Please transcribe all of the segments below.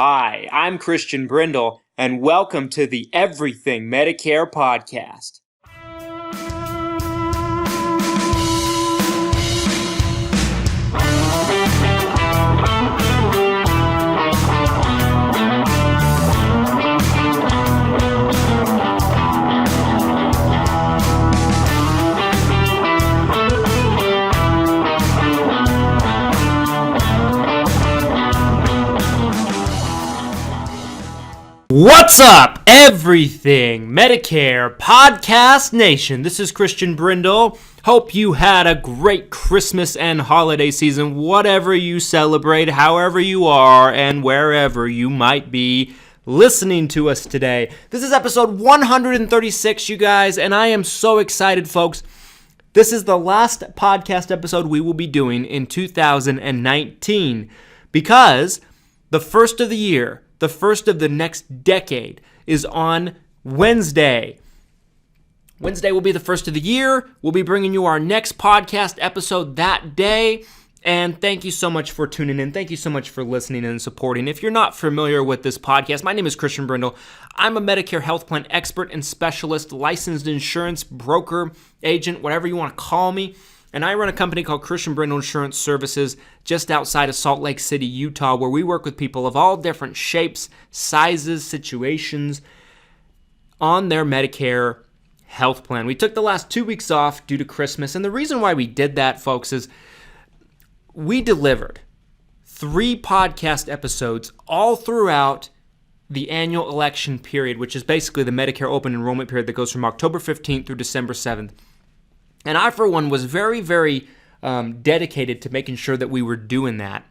Hi, I'm Christian Brindle, and welcome to the Everything Medicare Podcast. What's up, Everything Medicare Podcast Nation? This is Christian Brindle. Hope you had a great Christmas and holiday season, whatever you celebrate, however you are, and wherever you might be listening to us today. This is episode 136, you guys, and I am so excited, folks. This is the last podcast episode we will be doing in 2019 because the first of the year, the first of the next decade is on Wednesday. Wednesday will be the first of the year. We'll be bringing you our next podcast episode that day. And thank you so much for tuning in. Thank you so much for listening and supporting. If you're not familiar with this podcast, my name is Christian Brindle. I'm a Medicare health plan expert and specialist, licensed insurance broker, agent, whatever you want to call me. And I run a company called Christian Brindle Insurance Services just outside of Salt Lake City, Utah, where we work with people of all different shapes, sizes, situations on their Medicare health plan. We took the last 2 weeks off due to Christmas. And the reason why we did that, folks, is we delivered 3 podcast episodes all throughout the annual election period, which is basically the Medicare open enrollment period that goes from October 15th through December 7th. And I, for one, was very, very dedicated to making sure that we were doing that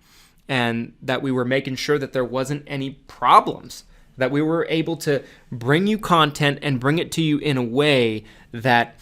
and that we were making sure that there wasn't any problems, that we were able to bring you content and bring it to you in a way that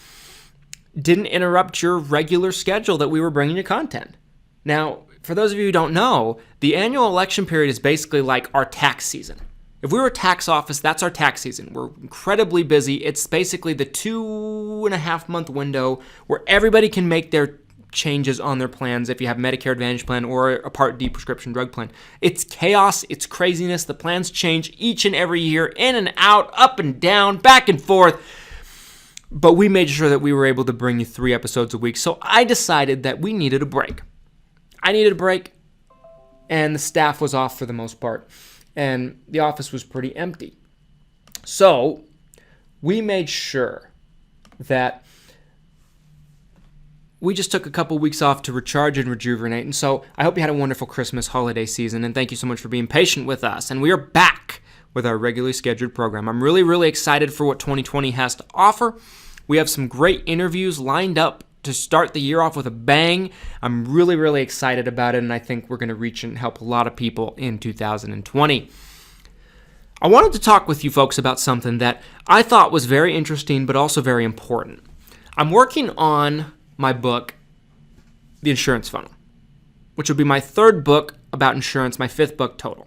didn't interrupt your regular schedule that we were bringing you content. Now, for those of you who don't know, the annual election period is basically like our tax season. If we were a tax office, that's our tax season. We're incredibly busy. It's basically the 2.5 month window where everybody can make their changes on their plans if you have Medicare Advantage plan or a Part D prescription drug plan. It's chaos. It's craziness. The plans change each and every year, in and out, up and down, back and forth. But we made sure that we were able to bring you 3 episodes a week. So I decided that we needed a break. I needed a break, and the staff was off for the most part. And the office was pretty empty. So we made sure that we just took a couple weeks off to recharge and rejuvenate. And so I hope you had a wonderful Christmas holiday season. And thank you so much for being patient with us. And we are back with our regularly scheduled program. I'm really, really excited for what 2020 has to offer. We have some great interviews lined up to start the year off with a bang. I'm really, really excited about it, and I think we're going to reach and help a lot of people in 2020. I wanted to talk with you folks about something that I thought was very interesting, but also very important. I'm working on my book, The Insurance Funnel, which will be my 3rd book about insurance, my 5th book total.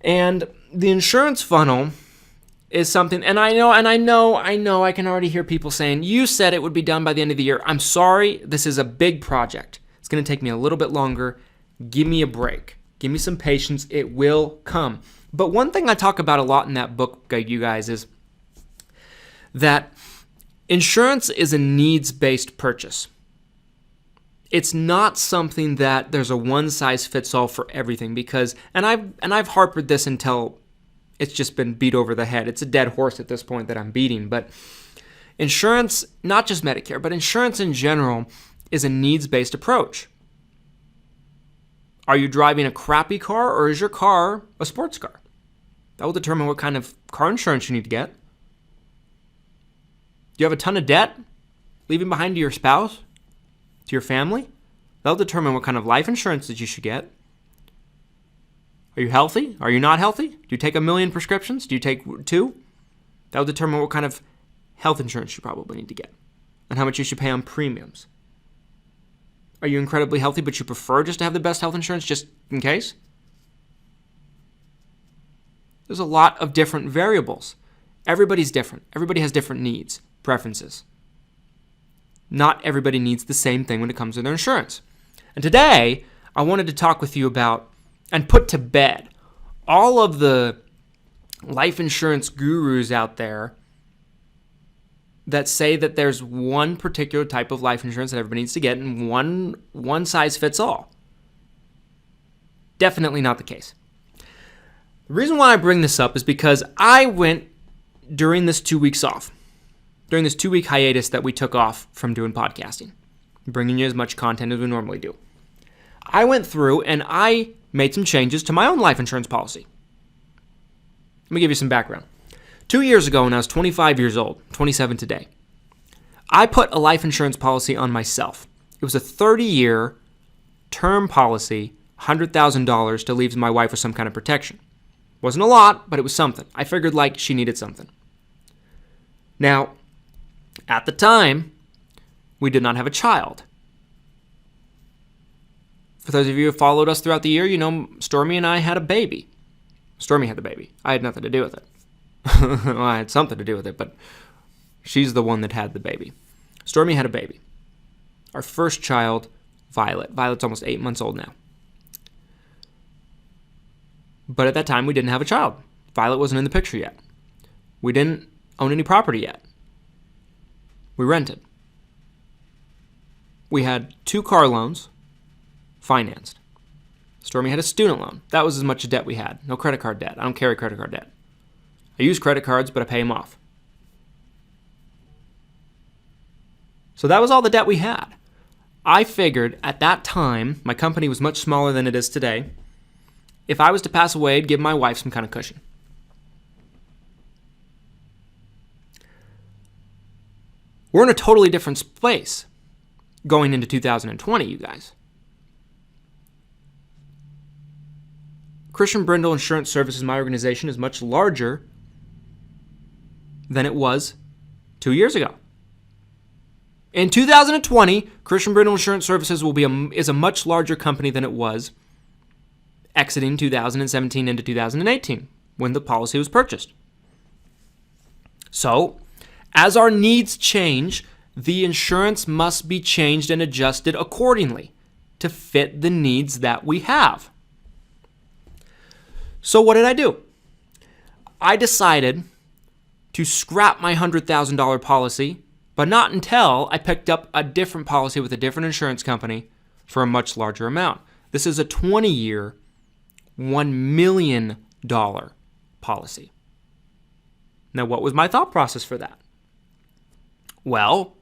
And the insurance funnel is something, and I know, I can already hear people saying, you said it would be done by the end of the year. I'm sorry, this is a big project. It's going to take me a little bit longer. Give me a break. Give me some patience. It will come. But one thing I talk about a lot in that book, you guys, is that insurance is a needs-based purchase. It's not something that there's a one-size-fits-all for everything because, and I've harped this until it's just been beat over the head. It's a dead horse at this point that I'm beating. But insurance, not just Medicare, but insurance in general, is a needs-based approach. Are you driving a crappy car or is your car a sports car? That will determine what kind of car insurance you need to get. Do you have a ton of debt leaving behind to your spouse, to your family? That'll determine what kind of life insurance that you should get. Are you healthy? Are you not healthy? Do you take 1 million prescriptions? Do you take 2? That will determine what kind of health insurance you probably need to get and how much you should pay on premiums. Are you incredibly healthy, but you prefer just to have the best health insurance just in case? There's a lot of different variables. Everybody's different. Everybody has different needs, preferences. Not everybody needs the same thing when it comes to their insurance. And today, I wanted to talk with you about and put to bed all of the life insurance gurus out there that say that there's one particular type of life insurance that everybody needs to get and one size fits all. Definitely not the case. The reason why I bring this up is because I went during this 2 weeks off, during this 2 week hiatus that we took off from doing podcasting, bringing you as much content as we normally do. I went through and I made some changes to my own life insurance policy. Let me give you some background. 2 years ago, when I was 25 years old, 27 today, I put a life insurance policy on myself. It was a 30-year term policy, $100,000 to leave my wife with some kind of protection. Wasn't a lot, but it was something. I figured like she needed something. Now, at the time, we did not have a child. For those of you who followed us throughout the year, you know Stormy and I had a baby. Stormy had the baby. I had nothing to do with it. Well, I had something to do with it, but she's the one that had the baby. Stormy had a baby. Our first child, Violet. Violet's almost 8 months old now. But at that time, we didn't have a child. Violet wasn't in the picture yet. We didn't own any property yet. We rented. We had 2 car loans financed. Stormy had a student loan. That was as much debt we had. No credit card debt. I don't carry credit card debt. I use credit cards, but I pay them off. So that was all the debt we had. I figured at that time, my company was much smaller than it is today. If I was to pass away, I'd give my wife some kind of cushion. We're in a totally different place going into 2020, you guys. Christian Brindle Insurance Services, my organization, is much larger than it was 2 years ago. In 2020, Christian Brindle Insurance Services is a much larger company than it was exiting 2017 into 2018 when the policy was purchased. So, as our needs change, the insurance must be changed and adjusted accordingly to fit the needs that we have. So what did I do? I decided to scrap my $100,000 policy, but not until I picked up a different policy with a different insurance company for a much larger amount. This is a 20-year, $1 million policy. Now, what was my thought process for that? Well,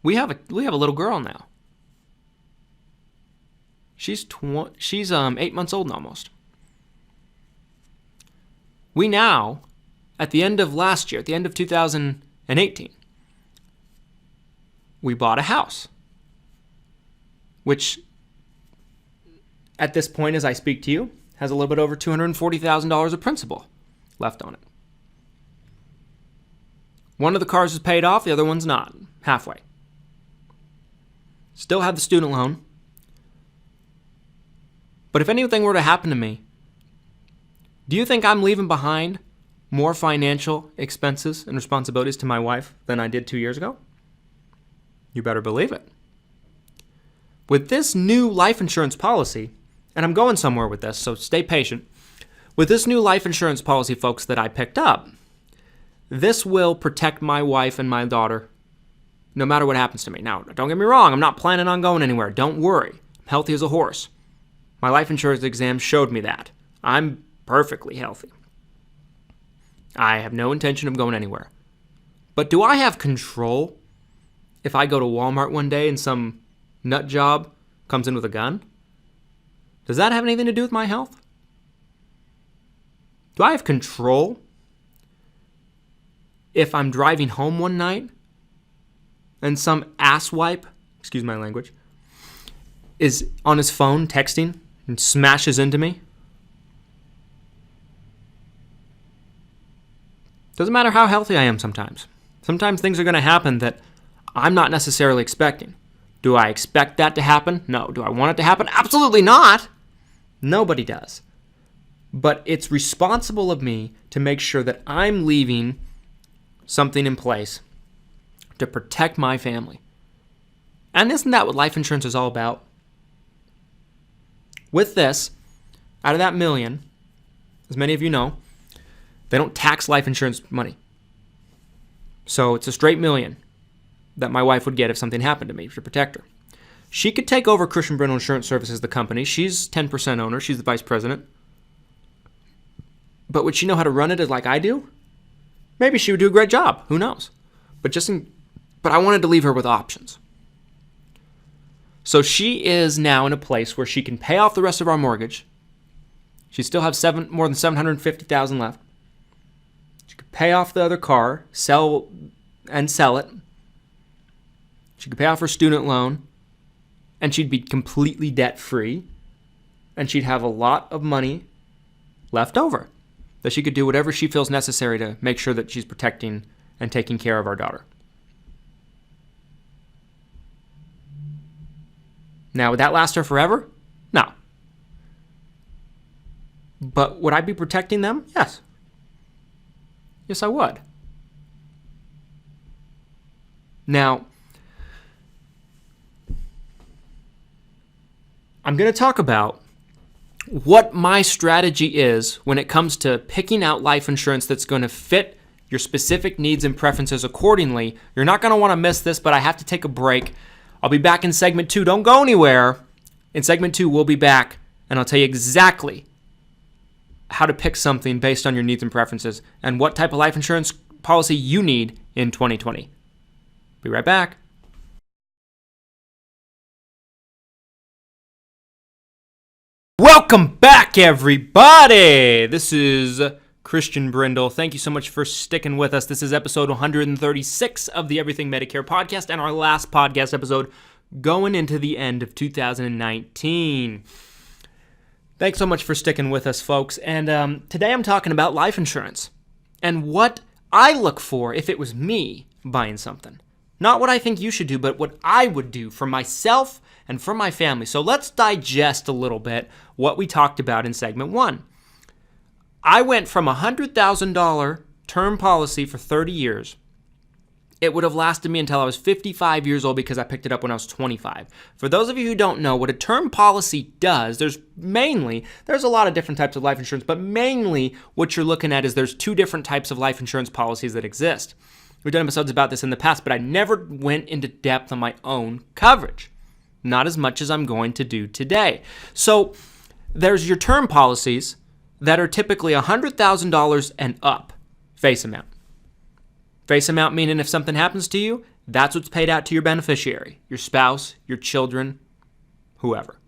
we have a little girl now. She's 8 months old almost. We now, at the end of last year, at the end of 2018, we bought a house, which at this point, as I speak to you, has a little bit over $240,000 of principal left on it. One of the cars is paid off, the other one's not, halfway. Still have the student loan. But if anything were to happen to me, do you think I'm leaving behind more financial expenses and responsibilities to my wife than I did 2 years ago? You better believe it. With this new life insurance policy, and I'm going somewhere with this, so stay patient. With this new life insurance policy, folks, that I picked up, this will protect my wife and my daughter no matter what happens to me. Now, don't get me wrong, I'm not planning on going anywhere. Don't worry. I'm healthy as a horse. My life insurance exam showed me that. I'm perfectly healthy. I have no intention of going anywhere. But do I have control if I go to Walmart one day and some nut job comes in with a gun? Does that have anything to do with my health? Do I have control if I'm driving home one night and some asswipe, excuse my language, is on his phone texting and smashes into me? Doesn't matter how healthy I am sometimes. Sometimes things are going to happen that I'm not necessarily expecting. Do I expect that to happen? No. Do I want it to happen? Absolutely not. Nobody does. But it's responsible of me to make sure that I'm leaving something in place to protect my family. And isn't that what life insurance is all about? With this, out of that $1 million, as many of you know, they don't tax life insurance money. So it's a straight $1 million that my wife would get if something happened to me to protect her. She could take over Christian Brindle Insurance Services, the company. She's 10% owner. She's the vice president. But would she know how to run it like I do? Maybe she would do a great job. Who knows? But I wanted to leave her with options. So she is now in a place where she can pay off the rest of our mortgage. She still has more than $750,000 left. She could pay off the other car, sell it. She could pay off her student loan, and she'd be completely debt-free, and she'd have a lot of money left over that she could do whatever she feels necessary to make sure that she's protecting and taking care of our daughter. Now, would that last her forever? No. But would I be protecting them? Yes. Yes, I would. Now, I'm going to talk about what my strategy is when it comes to picking out life insurance that's going to fit your specific needs and preferences accordingly. You're not going to want to miss this, but I have to take a break. I'll be back in segment 2. Don't go anywhere. In segment 2, we'll be back, and I'll tell you exactly how to pick something based on your needs and preferences and what type of life insurance policy you need in 2020. Be right back. Welcome back, everybody. This is Christian Brindle. Thank you so much for sticking with us. This is episode 136 of the Everything Medicare Podcast and our last podcast episode going into the end of 2019. Thanks so much for sticking with us, folks. And today I'm talking about life insurance and what I look for if it was me buying something. Not what I think you should do, but what I would do for myself and for my family. So let's digest a little bit what we talked about in segment 1. I went from a $100,000 term policy for 30 years. It would have lasted me until I was 55 years old because I picked it up when I was 25. For those of you who don't know what a term policy does, there's a lot of different types of life insurance, but mainly what you're looking at is there's 2 different types of life insurance policies that exist. We've done episodes about this in the past, but I never went into depth on my own coverage. Not as much as I'm going to do today. So there's your term policies that are typically $100,000 and up face amount. Face amount meaning if something happens to you, that's what's paid out to your beneficiary, your spouse, your children, whoever.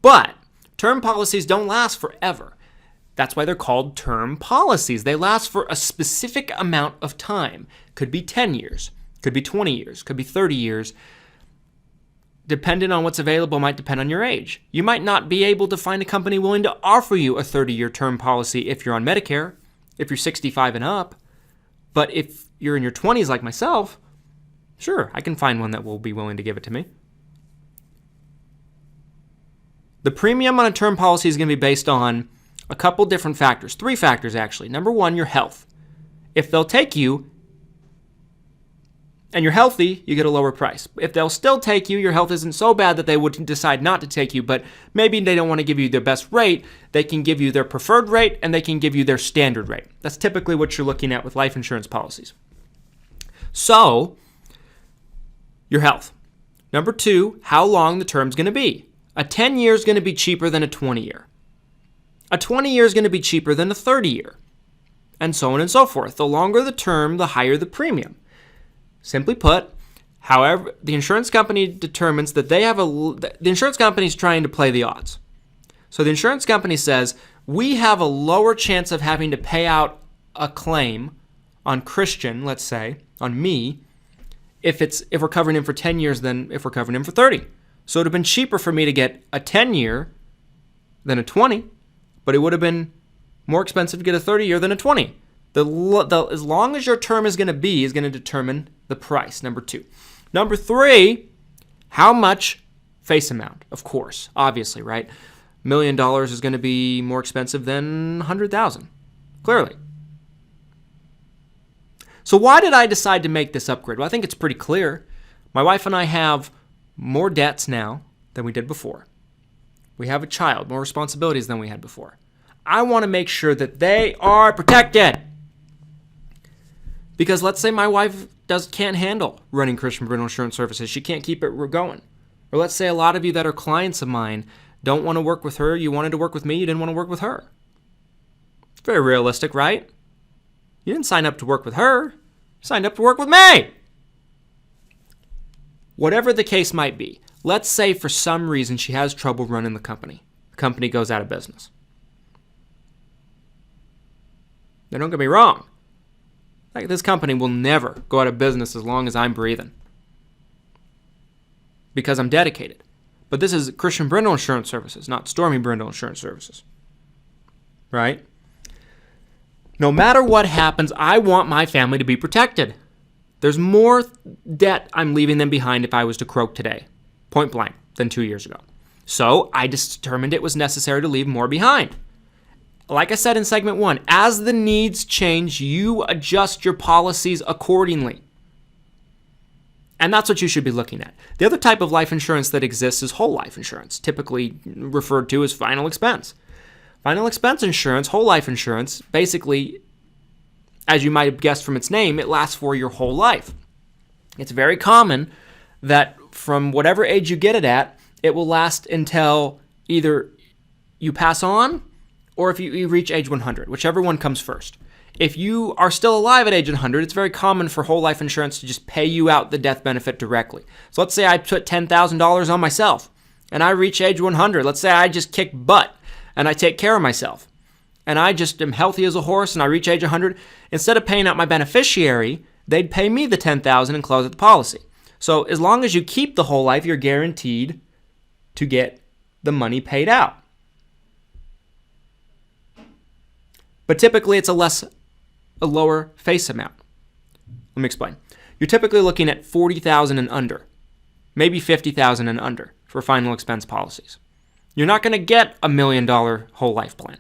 But term policies don't last forever. That's why they're called term policies. They last for a specific amount of time. Could be 10 years, could be 20 years, could be 30 years. Depending on what's available might depend on your age. You might not be able to find a company willing to offer you a 30-year term policy if you're on Medicare, if you're 65 and up. But if you're in your 20s like myself, sure, I can find one that will be willing to give it to me. The premium on a term policy is going to be based on a couple different factors. 3 factors, actually. Number 1, your health. If they'll take you and you're healthy, you get a lower price. If they'll still take you, your health isn't so bad that they would decide not to take you, but maybe they don't want to give you their best rate. They can give you their preferred rate, and they can give you their standard rate. That's typically what you're looking at with life insurance policies. So, your health. Number 2, how long the term's going to be. A 10-year is going to be cheaper than a 20-year. A 20-year is going to be cheaper than a 30-year, and so on and so forth. The longer the term, the higher the premium. Simply put, however, the insurance company determines that the insurance company is trying to play the odds. So the insurance company says, we have a lower chance of having to pay out a claim on Christian, let's say, on me, if we're covering him for 10 years than if we're covering him for 30. So it would have been cheaper for me to get a 10-year than a 20, but it would have been more expensive to get a 30-year than a 20. As long as your term is going to determine the price, number 2. Number 3, how much face amount, of course, obviously, right? $1 million is going to be more expensive than $100,000, clearly. So why did I decide to make this upgrade? Well, I think it's pretty clear. My wife and I have more debts now than we did before. We have a child, more responsibilities than we had before. I want to make sure that they are protected. Because let's say my wife can't handle running Christian Brindle Insurance Services. She can't keep it going. Or let's say a lot of you that are clients of mine don't want to work with her. You wanted to work with me. You didn't want to work with her. It's very realistic, right? You didn't sign up to work with her. You signed up to work with me. Whatever the case might be, let's say for some reason she has trouble running the company. The company goes out of business. Now, don't get me wrong. Like, this company will never go out of business as long as I'm breathing. Because I'm dedicated. But this is Christian Brindle Insurance Services, not Stormy Brindle Insurance Services. Right? No matter what happens, I want my family to be protected. There's more debt I'm leaving them behind if I was to croak today, point blank, than 2 years ago. So I determined it was necessary to leave more behind. Like I said in segment 1, as the needs change, you adjust your policies accordingly. And that's what you should be looking at. The other type of life insurance that exists is whole life insurance, typically referred to as final expense. Final expense insurance, whole life insurance, basically, as you might have guessed from its name, it lasts for your whole life. It's very common that from whatever age you get it at, it will last until either you pass on or if you reach age 100, whichever one comes first. If you are still alive at age 100, it's very common for whole life insurance to just pay you out the death benefit directly. So let's say I put $10,000 on myself and I reach age 100. Let's say I just kick butt and I take care of myself and I just am healthy as a horse and I reach age 100. Instead of paying out my beneficiary, they'd pay me the $10,000 and close out the policy. So as long as you keep the whole life, you're guaranteed to get the money paid out. But typically it's a lower face amount. Let me explain. You're typically looking at $40,000 and under, maybe $50,000 and under for final expense policies. You're not going to get $1 million whole life plan.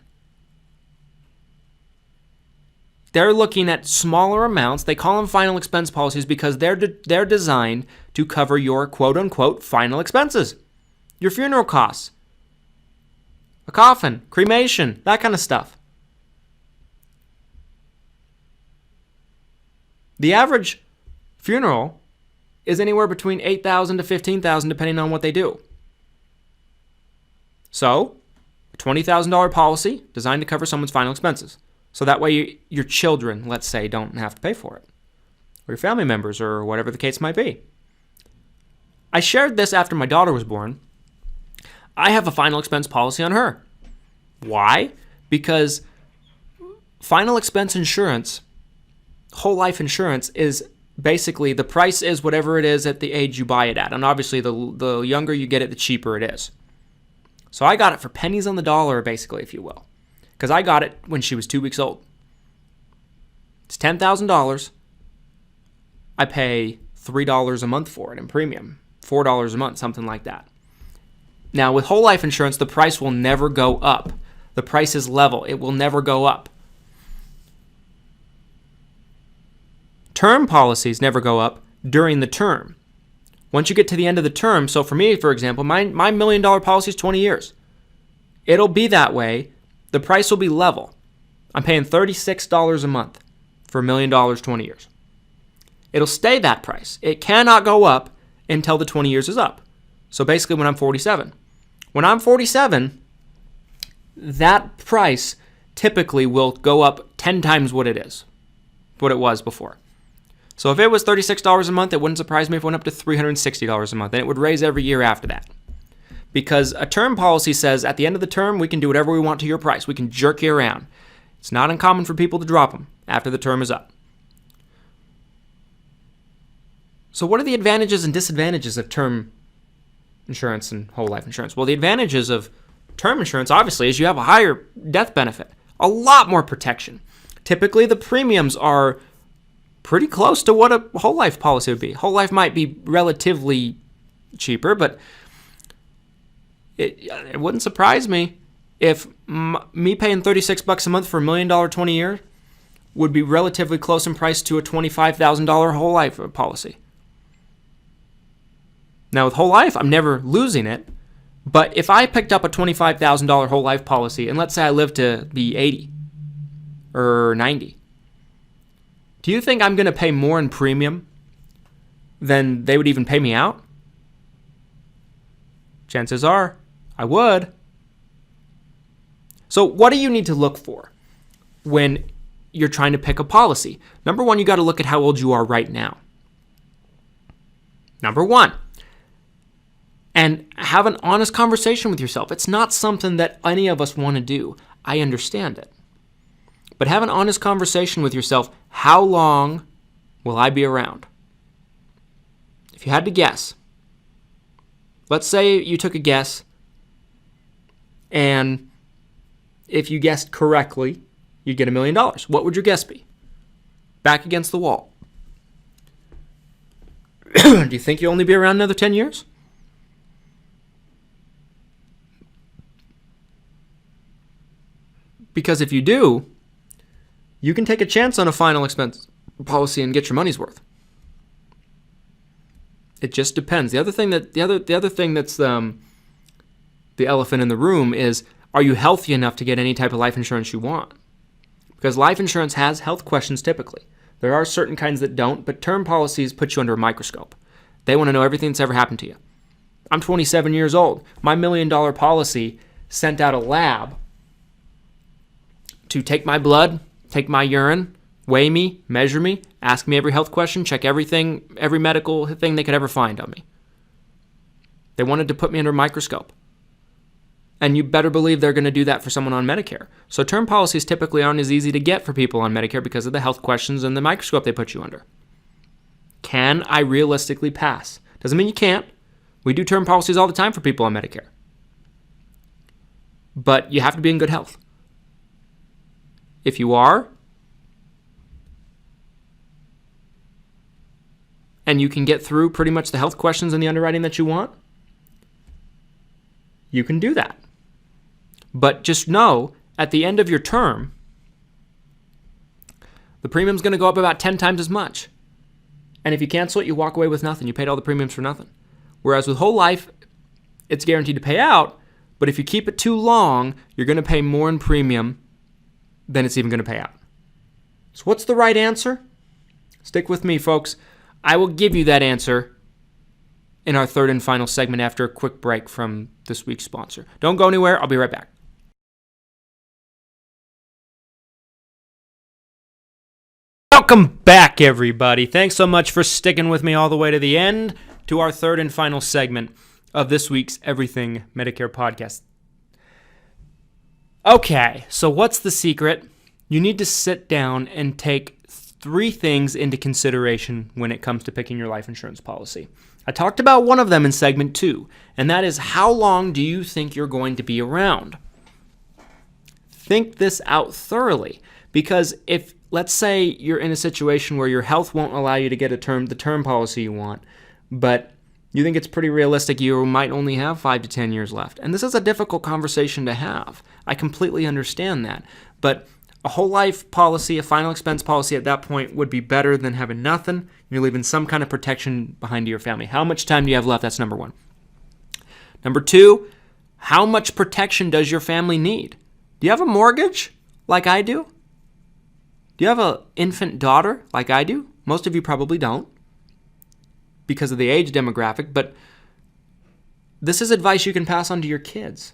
They're looking at smaller amounts. They call them final expense policies because they're designed to cover your quote-unquote final expenses. Your funeral costs, a coffin, cremation, that kind of stuff. The average funeral is anywhere between $8,000 to $15,000 depending on what they do. So, a $20,000 policy designed to cover someone's final expenses. So that way your children, let's say, don't have to pay for it. Or your family members or whatever the case might be. I shared this after my daughter was born. I have a final expense policy on her. Why? Because final expense insurance, whole life insurance, is basically the price is whatever it is at the age you buy it at. And obviously the younger you get it, the cheaper it is. So I got it for pennies on the dollar, basically, if you will. Because I got it when she was 2 weeks old. It's $10,000. I pay $3 a month for it in premium. $4 a month, something like that. Now, with whole life insurance, the price will never go up. The price is level. It will never go up. Term policies never go up during the term. Once you get to the end of the term, so for me, for example, my $1 million policy is 20 years. It'll be that way. The price will be level. I'm paying $36 a month for $1 million, 20 years. It'll stay that price. It cannot go up until the 20 years is up. So basically when I'm 47. When I'm 47, that price typically will go up 10 times what it is, what it was before. So if it was $36 a month, it wouldn't surprise me if it went up to $360 a month, and it would raise every year after that. Because a term policy says at the end of the term, we can do whatever we want to your price. We can jerk you around. It's not uncommon for people to drop them after the term is up. So what are the advantages and disadvantages of term insurance and whole life insurance? Well, the advantages of term insurance, obviously, is you have a higher death benefit, a lot more protection. Typically, the premiums are pretty close to what a whole life policy would be. Whole life might be relatively cheaper, but it wouldn't surprise me if me paying $36 a month for $1 million 20 years would be relatively close in price to a $25,000 whole life policy. Now with whole life, I'm never losing it, But if I picked up a $25,000 whole life policy, and let's say I live to be 80 or 90, do you think I'm going to pay more in premium than they would even pay me out? Chances are I would. So what do you need to look for when you're trying to pick a policy? Number one, you got to look at how old you are right now. Number one. And have an honest conversation with yourself. It's not something that any of us want to do. I understand it. But have an honest conversation with yourself. How long will I be around? If you had to guess, let's say you took a guess, and if you guessed correctly, you'd get $1 million. What would your guess be? Back against the wall. Do you think you'll only be around another 10 years? Because if you do, you can take a chance on a final expense policy and get your money's worth. It just depends. The other thing that's the elephant in the room is, are you healthy enough to get any type of life insurance you want? Because life insurance has health questions typically. There are certain kinds that don't, but term policies put you under a microscope. They want to know everything that's ever happened to you. I'm 27 years old. My $1 million policy sent out a lab to take my blood, take my urine, weigh me, measure me, ask me every health question, check everything, every medical thing they could ever find on me. They wanted to put me under a microscope. And you better believe they're going to do that for someone on Medicare. So term policies typically aren't as easy to get for people on Medicare because of the health questions and the microscope they put you under. Can I realistically pass? Doesn't mean you can't. We do term policies all the time for people on Medicare. But you have to be in good health. If you are, and you can get through pretty much the health questions and the underwriting that you want, you can do that. But just know, at the end of your term, the premium's going to go up about 10 times as much. And if you cancel it, you walk away with nothing. You paid all the premiums for nothing. Whereas with whole life, it's guaranteed to pay out, but if you keep it too long, you're going to pay more in premium than it's even going to pay out. So what's the right answer? Stick with me, folks. I will give you that answer in our third and final segment after a quick break from this week's sponsor. Don't go anywhere. I'll be right back. Welcome back, everybody. Thanks so much for sticking with me all the way to the end to our third and final segment of this week's Everything Medicare Podcast. Okay, so what's the secret? You need to sit down and take 3 things into consideration when it comes to picking your life insurance policy. I talked about one of them in segment 2, and that is, how long do you think you're going to be around? Think this out thoroughly, because if, let's say, you're in a situation where your health won't allow you to get the term policy you want, but you think it's pretty realistic you might only have 5 to 10 years left. And this is a difficult conversation to have. I completely understand that. But a whole life policy, a final expense policy at that point would be better than having nothing. You're leaving some kind of protection behind to your family. How much time do you have left? That's number 1. Number 2, how much protection does your family need? Do you have a mortgage like I do? Do you have an infant daughter like I do? Most of you probably don't, because of the age demographic, but this is advice you can pass on to your kids.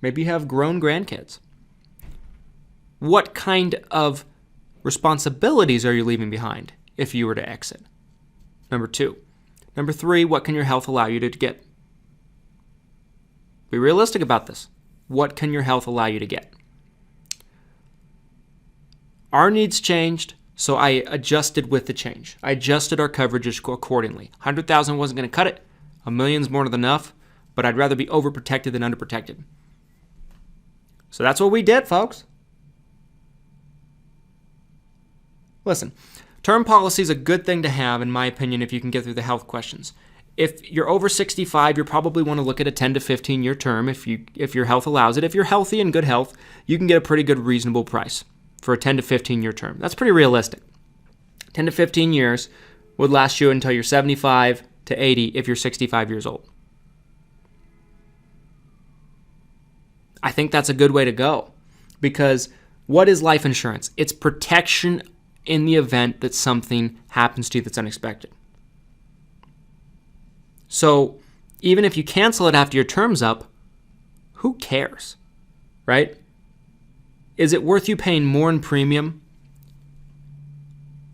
Maybe you have grown grandkids. What kind of responsibilities are you leaving behind if you were to exit? Number 2. Number 3, what can your health allow you to get? Be realistic about this. What can your health allow you to get? Our needs changed, so I adjusted with the change. I adjusted our coverages accordingly. 100,000 wasn't going to cut it. $1 million's more than enough, but I'd rather be overprotected than underprotected. So that's what we did, folks. Listen, term policy is a good thing to have, in my opinion, if you can get through the health questions. If you're over 65, you probably want to look at a 10 to 15 year term if your health allows it. If you're healthy and good health, you can get a pretty good reasonable price for a 10 to 15 year term. That's pretty realistic. 10 to 15 years would last you until you're 75 to 80 if you're 65 years old. I think that's a good way to go, because what is life insurance? It's protection in the event that something happens to you that's unexpected. So even if you cancel it after your term's up, who cares, right? Is it worth you paying more in premium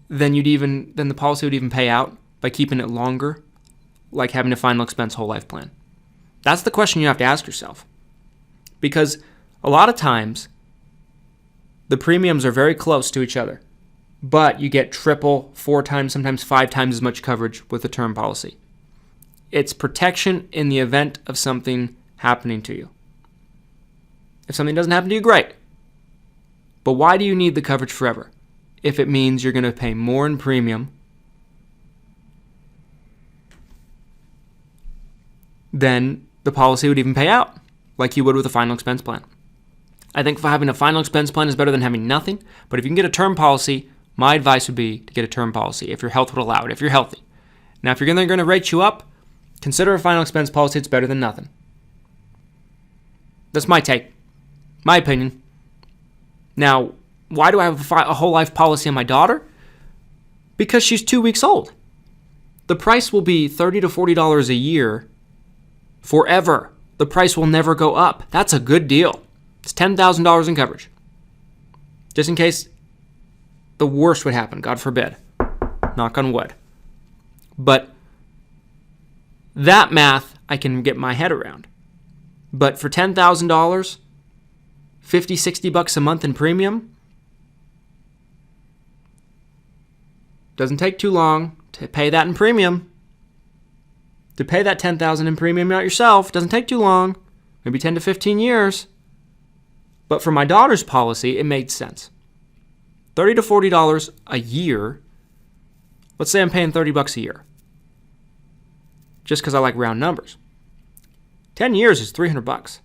than the policy would even pay out by keeping it longer, like having a final expense whole life plan? That's the question you have to ask yourself. Because a lot of times, the premiums are very close to each other, but you get triple, 4 times, sometimes 5 times as much coverage with a term policy. It's protection in the event of something happening to you. If something doesn't happen to you, great. But why do you need the coverage forever if it means you're going to pay more in premium than the policy would even pay out, like you would with a final expense plan? I think having a final expense plan is better than having nothing, but if you can get a term policy, my advice would be to get a term policy if your health would allow it, if you're healthy. Now, if they're going to rate you up, consider a final expense policy. It's better than nothing. That's my take, my opinion. Now, why do I have a whole life policy on my daughter? Because she's 2 weeks old. The price will be $30 to $40 a year forever. The price will never go up. That's a good deal. It's $10,000 in coverage. Just in case the worst would happen, God forbid. Knock on wood. But that math I can get my head around. But for $10,000, $50, $60 a month in premium, doesn't take too long to pay that in premium. To pay that $10,000 in premium out yourself doesn't take too long, maybe 10 to 15 years. But for my daughter's policy, it made sense. $30 to $40 a year. Let's say I'm paying $30 a year, just because I like round numbers. 10 years is $300.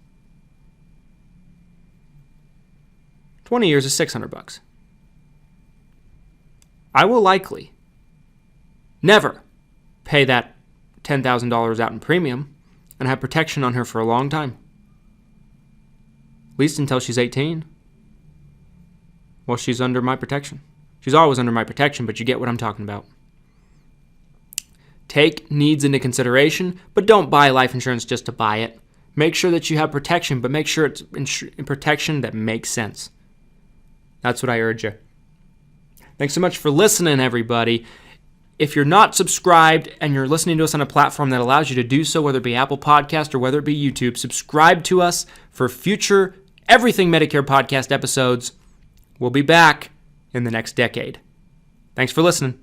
20 years is $600. I will likely never pay that $10,000 out in premium and have protection on her for a long time. At least until she's 18. Well, she's under my protection. She's always under my protection, but you get what I'm talking about. Take needs into consideration, but don't buy life insurance just to buy it. Make sure that you have protection, but make sure it's protection that makes sense. That's what I urge you. Thanks so much for listening, everybody. If you're not subscribed and you're listening to us on a platform that allows you to do so, whether it be Apple Podcast or whether it be YouTube, subscribe to us for future Everything Medicare Podcast episodes. We'll be back in the next decade. Thanks for listening.